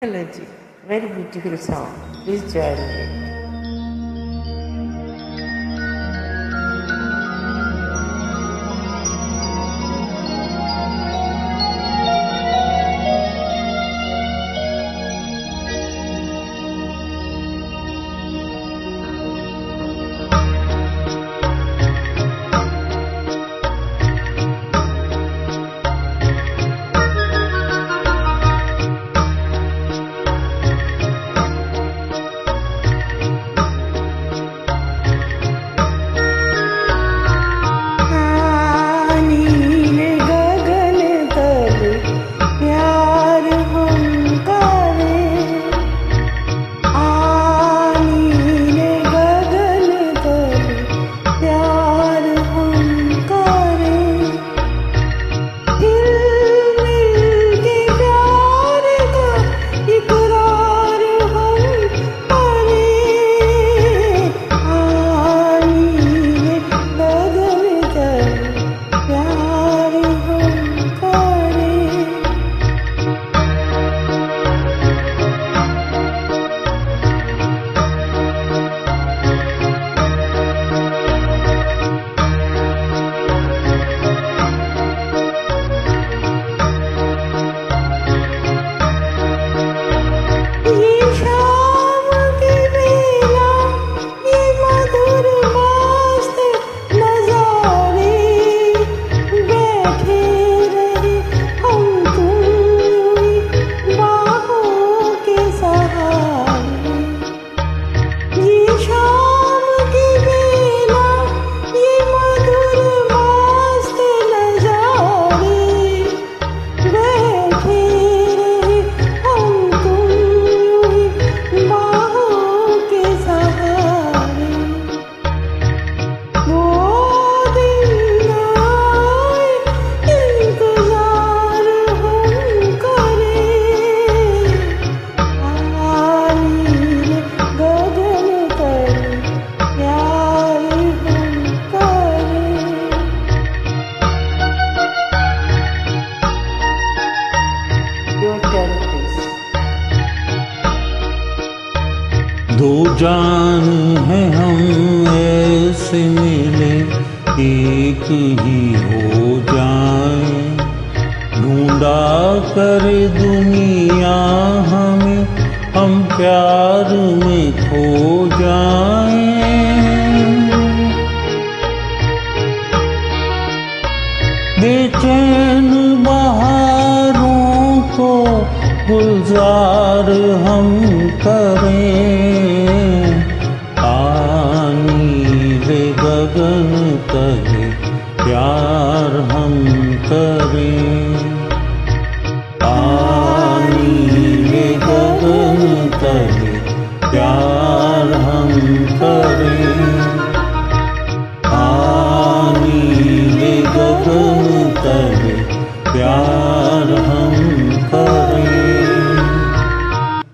Hello Ji, very beautiful song. Please join me. दो जान है हम ऐसे मिले एक ही हो जाए, ढूंढा कर दुनिया हमें हम प्यार में खो जाए। बेचैन बहारों को गुलजार हम करें, नीले गगन तक